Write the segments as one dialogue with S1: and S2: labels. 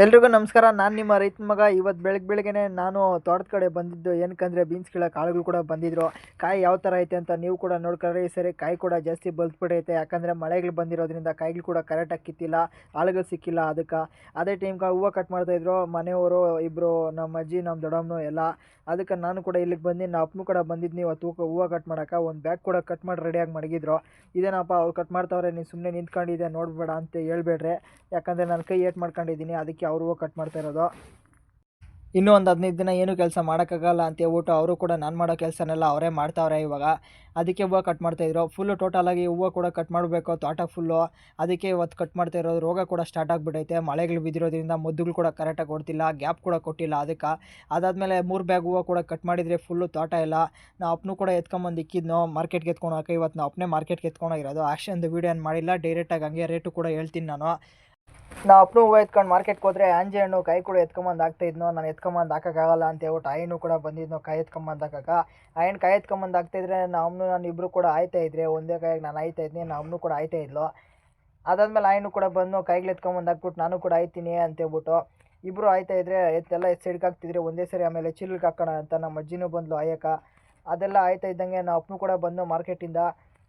S1: ಎಲ್ರಿಗೂ ನಮಸ್ಕಾರ. ನಾನು ನಿಮ್ಮ ರೈತ ಮಗ. ಇವತ್ತು ಬೆಳಗ್ಗೆನೆ ನಾನು ತೋಟದ ಕಡೆ ಬಂದಿದ್ದು. ಏನಕ್ಕಂದರೆ ಬೀನ್ಸ್ ಕೀಳೋ ಕಾಳುಗಳು ಕೂಡ ಬಂದಿದ್ರು. ಕಾಯಿ ಯಾವ ಥರ ಐತೆ ಅಂತ ನೀವು ಕೂಡ ನೋಡ್ಕೊಂಡ್ರೆ ಈ ಸರಿ ಕಾಯಿ ಕೂಡ ಜಾಸ್ತಿ ಬಲ್ತ್ಬಿಟ್ಟೈತೆ. ಯಾಕಂದರೆ ಮಳೆಗಳು ಬಂದಿರೋದ್ರಿಂದ ಕಾಯಿಗಳು ಕೂಡ ಕರೆಕ್ಟಾಗಿ ಕಿತ್ತಿಲ್ಲ, ಆಳುಗಳು ಸಿಕ್ಕಿಲ್ಲ. ಅದಕ್ಕೆ ಅದೇ ಟೈಮ್ಗೆ ಹೂವು ಕಟ್ ಮಾಡ್ತಾಯಿದ್ರು ಮನೆಯವರು ಇಬ್ಬರು, ನಮ್ಮ ಅಜ್ಜಿ, ನಮ್ಮ ದೊಡ್ಡಮ್ಮನು ಎಲ್ಲ. ಅದಕ್ಕೆ ನಾನು ಕೂಡ ಇಲ್ಲಿಗೆ ಬಂದು ನಮ್ಮ ಅಪ್ಪನೂ ಕೂಡ ಬಂದಿದ್ನಿ ಇವತ್ತು ಹೂವು ಕಟ್ ಮಾಡೋಕೆ. ಒಂದು ಬ್ಯಾಗ್ ಕೂಡ ಕಟ್ ಮಾಡಿ ರೆಡಿಯಾಗಿ ಮಡಗಿದ್ರು. ಇದೇನಪ್ಪ ಅವ್ರು ಕಟ್ ಮಾಡ್ತಾವ್ರೆ, ನೀನು ಸುಮ್ಮನೆ ನಿಂತ್ಕೊಂಡಿದ್ದೆ ನೋಡಬೇಡ ಅಂತ ಹೇಳ್ಬೇಡ್ರೆ, ಯಾಕಂದರೆ ನಾನು ಕೈ ಏಟ್ ಮಾಡ್ಕೊಂಡಿದ್ದೀನಿ, ಅದಕ್ಕೆ ಅವರು ಕಟ್ ಮಾಡ್ತಾ ಇರೋದು. ಇನ್ನೂ ಒಂದು 15 ದಿನ ಏನೂ ಕೆಲಸ ಮಾಡೋಕ್ಕಾಗಲ್ಲ ಅಂತ ಹೇಳ್ಬಿಟ್ಟು ಅವರು ಕೂಡ ನಾನು ಮಾಡೋ ಕೆಲಸನೆಲ್ಲ ಅವರೇ ಮಾಡ್ತಾವ್ರೆ ಇವಾಗ. ಅದಕ್ಕೆ ಹೂವು ಕಟ್ ಮಾಡ್ತಾಯಿದ್ರು. ಫುಲ್ಲು ಟೋಟಲಾಗಿ ಹೂವು ಕೂಡ ಕಟ್ ಮಾಡಬೇಕು ತೋಟ ಫುಲ್ಲು. ಅದಕ್ಕೆ ಇವತ್ತು ಕಟ್ ಮಾಡ್ತಾ ಇರೋದು. ರೋಗ ಕೂಡ ಸ್ಟಾರ್ಟ್ ಆಗಿಬಿಟ್ಟೈತೆ, ಮಳೆಗಳು ಬಿದ್ದಿರೋದ್ರಿಂದ ಮದ್ದುಗಳು ಕೂಡ ಕರೆಕ್ಟಾಗಿ ಕೊಡ್ತಿಲ್ಲ, ಗ್ಯಾಪ್ ಕೂಡ ಕೊಟ್ಟಿಲ್ಲ. ಅದಕ್ಕೆ ಅದಾದಮೇಲೆ 3 ಬ್ಯಾಗ್ ಹೂವು ಕೂಡ ಕಟ್ ಮಾಡಿದರೆ ಫುಲ್ಲು ತೋಟ ಎಲ್ಲ. ನಾವು ಅಪ್ಪನೂ ಕೂಡ ಎತ್ಕೊಂಬಂದು ಇಕ್ಕಿದ್ನೋ ಮಾರ್ಕೆಟ್ಗೆ ಎತ್ಕೊಂಡು ಇವತ್ತು ನಾವು ಅಪ್ಪನೇ ಮಾರ್ಕೆಟ್ಗೆ ಎತ್ಕೊಂಡೋಗಿರೋದು. ಆಕ್ಷನ್ದು ವೀಡಿಯೋ ಏನು ಮಾಡಿಲ್ಲ, ಡೈರೆಕ್ಟಾಗಿ ಹಂಗೆ ರೇಟು ಕೂಡ ಹೇಳ್ತೀನಿ ನಾನು. ನಾವು ಅಪ್ಪನೂ ಹೂವು ಎತ್ಕೊಂಡು ಮಾರ್ಕೆಟ್ಗೆ ಹೋದರೆ ಆಂಜೆ ಹಣ್ಣು ಕಾಯಿ ಕೂಡ ಎತ್ಕೊಂಬಂದು ಹಾಕ್ತಾಯಿದ್ನೋ. ನಾನು ಎತ್ಕೊಂಬಂದು ಹಾಕೋಕ್ಕಾಗಲ್ಲ ಅಂತ ಹೇಳ್ಬಿಟ್ಟು ಆಯಣ್ಣು ಕೂಡ ಬಂದಿದ್ನೋ ಕಾಯಿ ಎತ್ಕೊಂಬಂದು ಹಾಕೋಕೆ. ಆಯಣ್ಣ ಕಾಯಿ ಎತ್ಕೊಂಬಂದು ಹಾಕ್ತಾಯಿದ್ರೆ ನಾನು ಇಬ್ಬರು ಕೂಡ ಆಯ್ತಾಯಿದ್ರೆ, ಒಂದೇ ಕಾಯಿಗೆ ನಾನು ಆಯ್ತಾಯಿದ್ನಿ, ನಮ್ಮ ಅಮ್ಮನೂ ಕೂಡ ಆಯ್ತಾಯಿದ್ಲು. ಅದಾದಮೇಲೆ ಆಯಣ್ಣು ಕೂಡ ಬಂದು ಕಾಯಿಗಳು ಎತ್ಕೊಂಬಂದು ಹಾಕ್ಬಿಟ್ಟು ನಾನು ಕೂಡ ಆಯ್ತೀನಿ ಅಂತೇಳ್ಬಿಟ್ಟು ಇಬ್ಬರು ಆಯ್ತಾಯಿದ್ರೆ ಎಲ್ಲ ಸೈಡ್ಗೆ ಹಾಕ್ತಿದ್ರೆ ಒಂದೇ ಸರಿ. ಆಮೇಲೆ ಚೀಲಕ್ಕೆ ಹಾಕೋಣ ಅಂತ ನಮ್ಮ ಅಜ್ಜಿನೂ ಬಂದ್ಲು ಆಯಕ್ಕ. ಅದೆಲ್ಲ ಆಯ್ತಾ ಇದ್ದಂಗೆ ನಾವು ಅಪ್ಪನೂ ಕೂಡ ಬಂದು ಮಾರ್ಕೆಟಿಂದ.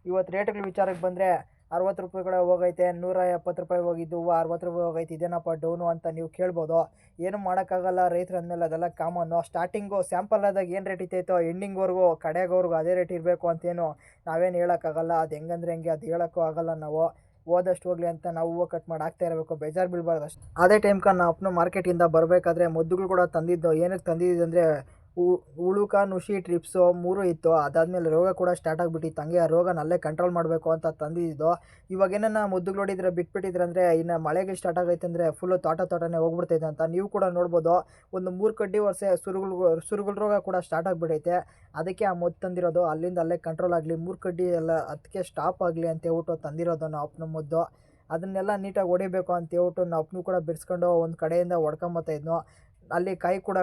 S1: ಇವತ್ತು ರೇಟ್ಗಳ ವಿಚಾರಕ್ಕೆ ಬಂದರೆ 60 ರೂಪಾಯಿ ಕೂಡ ಹೋಗೈತೆ, 170 ರೂಪಾಯಿ ಹೋಗಿದ್ದು ಹೂವು 60 ರೂಪಾಯಿ ಹೋಗೈತೆ. ಇದೇನಪ್ಪ ಡೌನು ಅಂತ ನೀವು ಕೇಳ್ಬೋದು. ಏನು ಮಾಡೋಕ್ಕಾಗಲ್ಲ, ರೈತರು ಅಂದಮೇಲೆ ಅದೆಲ್ಲ ಕಾಮನ್ನು. ಸ್ಟಾರ್ಟಿಂಗು ಸ್ಯಾಂಪಲ್ ಆದಾಗ ಏನು ರೇಟ್ ಇತ್ತೈತೋ ಎಂಡಿಂಗ್ವರೆಗೂ ಕಡೆಗೋರ್ಗೂ ಅದೇ ರೇಟ್ ಇರಬೇಕು ಅಂತೇನು ನಾವೇನು ಹೇಳೋಕ್ಕಾಗಲ್ಲ. ಅದು ಹೆಂಗಂದ್ರೆ ಹೆಂಗೆ, ಅದು ಹೇಳೋಕ್ಕೂ ಆಗಲ್ಲ. ನಾವು ಹೋದಷ್ಟು ಹೋಗಲಿ ಅಂತ ನಾವು ಹೂವು ಕಟ್ ಮಾಡಿ ಹಾಕ್ತಾ ಇರಬೇಕು, ಬೇಜಾರು ಬೀಳ್ಬಾರ್ದು ಅಷ್ಟು. ಅದೇ ಟೈಮ್ಗೆ ನಾವು ಅಪ್ಪನ ಮಾರ್ಕೆಟಿಂದ ಬರಬೇಕಾದ್ರೆ ಮದ್ದುಗಳು ಕೂಡ ತಂದಿದ್ದು. ಏನಕ್ಕೆ ತಂದಿದ್ದು ಅಂದರೆ ಉಳುಕ, ನುಷಿ, ಟ್ರಿಪ್ಸು 3 ಇತ್ತು. ಅದಾದಮೇಲೆ ರೋಗ ಕೂಡ ಸ್ಟಾರ್ಟ್ ಆಗಿಬಿಟ್ಟಿತ್ತು. ಹಂಗೆ ಆ ರೋಗನ ಅಲ್ಲೇ ಕಂಟ್ರೋಲ್ ಮಾಡಬೇಕು ಅಂತ ತಂದಿದ್ದು. ಇವಾಗ ಏನನ್ನ ಮದ್ದುಗಳು ಹೊಡಿದ್ರೆ ಬಿಟ್ಬಿಟ್ಟಿದ್ರೆ ಅಂದರೆ ಇನ್ನು ಮಳೆಗೆ ಸ್ಟಾರ್ಟ್ ಆಗೈತೆ ಅಂದರೆ ಫುಲ್ಲು ತೋಟನೇ ಹೋಗ್ಬಿಡ್ತೈತೆ ಅಂತ ನೀವು ಕೂಡ ನೋಡ್ಬೋದು. ಒಂದು 3 ಕಡ್ಡಿ ವರ್ಷ ಸುರುಗುಲ್ ರೋಗ ಕೂಡ ಸ್ಟಾರ್ಟ್ ಆಗಿಬಿಟ್ಟೈತೆ. ಅದಕ್ಕೆ ಆ ಮದ್ದು ತಂದಿರೋದು, ಅಲ್ಲಿಂದ ಅಲ್ಲೇ ಕಂಟ್ರೋಲ್ ಆಗಲಿ, 3 ಕಡ್ಡಿ ಎಲ್ಲ ಅದಕ್ಕೆ ಸ್ಟಾಪ್ ಆಗಲಿ ಅಂತ ಹೇಳ್ಬಿಟ್ಟು ತಂದಿರೋದು ನಾವು ಅಪ್ಪನ ಮದ್ದು. ಅದನ್ನೆಲ್ಲ ನೀಟಾಗಿ ಹೊಡಿಬೇಕು ಅಂತ ಹೇಳ್ಬಿಟ್ಟು ನಾವು ಅಪ್ಪನೂ ಕೂಡ ಬಿಡಿಸ್ಕೊಂಡು ಒಂದು ಕಡೆಯಿಂದ ಹೊಡ್ಕೊಂಬತ್ತಾಯಿದ್ನು. ಅಲ್ಲಿ ಕಾಯಿ ಕೂಡ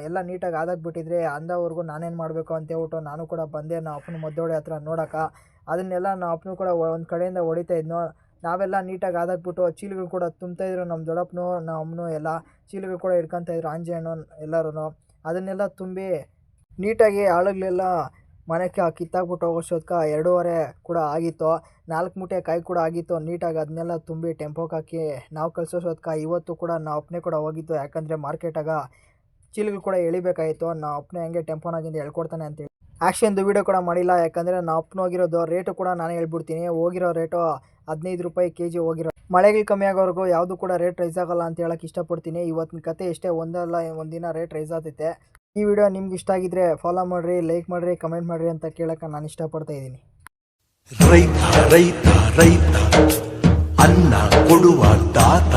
S1: ಎಲ್ಲ ನೀಟಾಗಿ ಆದಾಗ್ಬಿಟ್ಟಿದ್ರೆ ಅಂದವರೆಗೂ ನಾನೇನು ಮಾಡಬೇಕು ಅಂತ ಹೇಳ್ಬಿಟ್ಟು ನಾನು ಕೂಡ ಬಂದೆ ನಾವು ಅಪ್ಪನ ಮದ್ದೊಡೆ ಹತ್ರ ನೋಡೋಕೆ. ಅದನ್ನೆಲ್ಲ ನಾವು ಅಪ್ಪನೂ ಕೂಡ ಒಂದು ಕಡೆಯಿಂದ ಹೊಡಿತಾಯಿದ್ನು. ನಾವೆಲ್ಲ ನೀಟಾಗಿ ಆದಾಗ್ಬಿಟ್ಟು ಚೀಲಗಳು ಕೂಡ ತುಂಬ್ತಾಯಿದ್ರು. ನಮ್ಮ ದೊಡ್ಡಪ್ಪನೂ ನಮ್ಮ ಅಮ್ಮನೂ ಎಲ್ಲ ಚೀಲಗಳು ಕೂಡ ಹಿಡ್ಕೊತಾಯಿದ್ರು, ಆಂಜೆ ಹಣ್ಣು ಎಲ್ಲರೂ. ಅದನ್ನೆಲ್ಲ ತುಂಬಿ ನೀಟಾಗಿ ಆಳುಗಳೆಲ್ಲ ಮನೆಗೆ ಕಿತ್ತಾಕ್ಬಿಟ್ಟು ಹೋಗೋಷ್ಟೊತ್ಗೆ 2:30 ಕೂಡ ಆಗಿತ್ತು. 4 ಮೂಟೆ ಕಾಯಿ ಕೂಡ ಆಗಿತ್ತು. ನೀಟಾಗಿ ಅದನ್ನೆಲ್ಲ ತುಂಬಿ ಟೆಂಪೋಗೆ ಹಾಕಿ ನಾವು ಕಳಿಸೋಷ್ಟೊತ್ಗೆ ಇವತ್ತು ಕೂಡ ನಾವು ಅಪ್ಪನೇ ಕೂಡ ಹೋಗಿದ್ದು. ಯಾಕಂದರೆ ಮಾರ್ಕೆಟಾಗ ಚೀಲಗಳು ಕೂಡ ಎಳಿಬೇಕಾಯಿತು. ನಾವು ಅಪ್ಪನೇ ಹಂಗೆ ಟೆಂಪೋನಾಗಿಂದ ಹೇಳ್ಕೊಡ್ತಾನೆ ಅಂತೇಳಿ ಆ್ಯಕ್ಷನ್ದು ವೀಡಿಯೋ ಕೂಡ ಮಾಡಿಲ್ಲ. ಯಾಕಂದರೆ ನಾವು ಅಪ್ಪನ ಹೋಗಿರೋದು ರೇಟು ಕೂಡ ನಾನೇ ಹೇಳ್ಬಿಡ್ತೀನಿ. ಹೋಗಿರೋ ರೇಟು 15 ರೂಪಾಯಿ kg ಹೋಗಿರೋ. ಮಳೆಗಳು ಕಮ್ಮಿ ಆಗೋವರೆಗೂ ಯಾವುದು ಕೂಡ ರೇಟ್ ರೈಸ್ ಆಗೋಲ್ಲ ಅಂತ ಹೇಳೋಕ್ಕೆ ಇಷ್ಟಪಡ್ತೀನಿ. ಇವತ್ತಿನ ಕತೆ ಎಷ್ಟೇ ಒಂದು ದಿನ ರೇಟ್ ರೈಸ್ ಆಗ್ತೈತೆ. ಈ ವಿಡಿಯೋ ನಿಮ್ಗೆ ಇಷ್ಟ ಆಗಿದ್ರೆ ಫಾಲೋ ಮಾಡಿರಿ, ಲೈಕ್ ಮಾಡಿರಿ, ಕಮೆಂಟ್ ಮಾಡಿರಿ ಅಂತ ಕೇಳೋಕ್ಕೆ ನಾನು ಇಷ್ಟಪಡ್ತಾ ಇದ್ದೀನಿ.
S2: ರೈತ ರೈತ ರೈತ ಅನ್ನ ಕೊಡುವ ದಾತ.